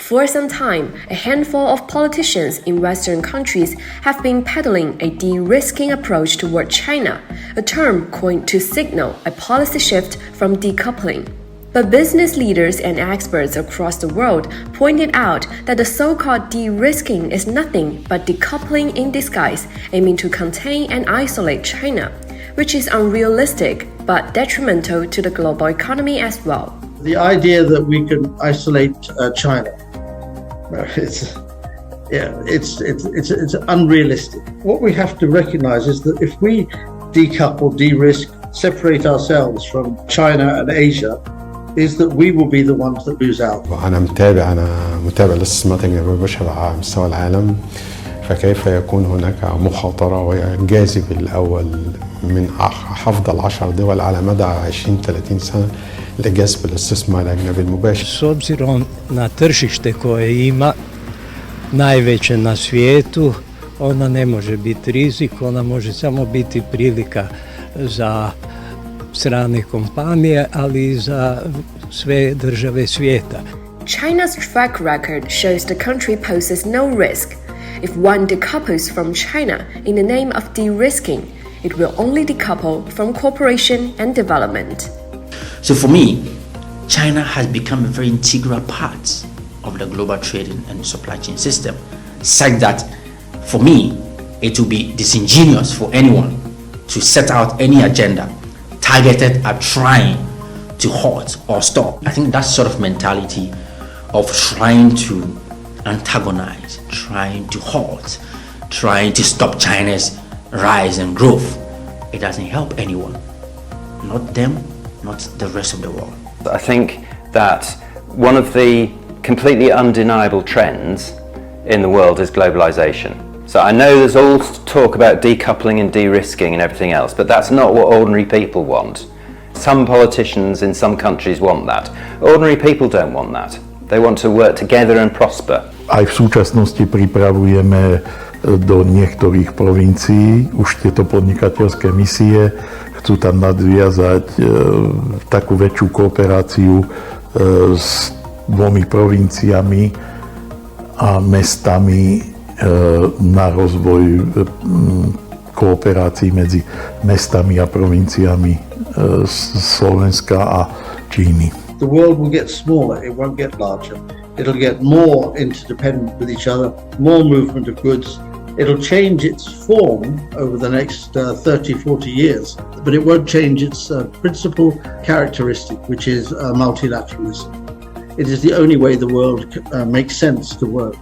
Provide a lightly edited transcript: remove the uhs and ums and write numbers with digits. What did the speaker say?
For some time, a handful of politicians in Western countries have been peddling a de-risking approach toward China, a term coined to signal a policy shift from decoupling. But business leaders and experts across the world pointed out that the so-called de-risking is nothing but decoupling in disguise, aiming to contain and isolate China, which is unrealistic but detrimental to the global economy as well. The idea that we can isolate China, it's unrealistic. What we have to recognize is that if we decouple, de-risk, separate ourselves from China and Asia, is that we will be the ones that lose out. أنا متابع للاستثمارات الأجنبية المباشرة على مستوى العالم، فكيف يكون هناك مخاطرة وجاذب الأول من أفضل 10 دول على مدى 20-30 سنة لجذب الاستثمار الأجنبي المباشر. S obzirom na tržište koje ima, najveće na svijetu, ona ne može biti rizik, ona može samo biti prilika za strane kompanije, ali i za sve države svijeta. China's track record shows the country poses no risk. If one decouples from China in the name of de-risking, it will only decouple from cooperation and development. So for me, China has become a very integral part of the global trading and supply chain system, such that for me, it will be disingenuous for anyone to set out any agenda targeted at trying to halt or stop. I think that sort of mentality of trying to antagonize, trying to halt, trying to stop China's rise and growth, it doesn't help anyone. Not them, not the rest of the world. I think that one of the completely undeniable trends in the world is globalization. So I know there's all talk about decoupling and de-risking and everything else, but that's not what ordinary people want. Some politicians in some countries want that. Ordinary people don't want that. They want to work together and prosper. Aj v súčasnosti pripravujeme do niektorých provincií už tieto podnikateľské misie. Chcú tam nadviazať takú väčšiu kooperáciu s 2 provinciami a mestami na rozvoj kooperácií medzi mestami a provinciami Slovenska a Číny. The world will get smaller, it won't get larger. It'll get more interdependent with each other, more movement of goods. It'll change its form over the next 30-40 years, but it won't change its principal characteristic, which is multilateralism. It is the only way the world makes sense to work.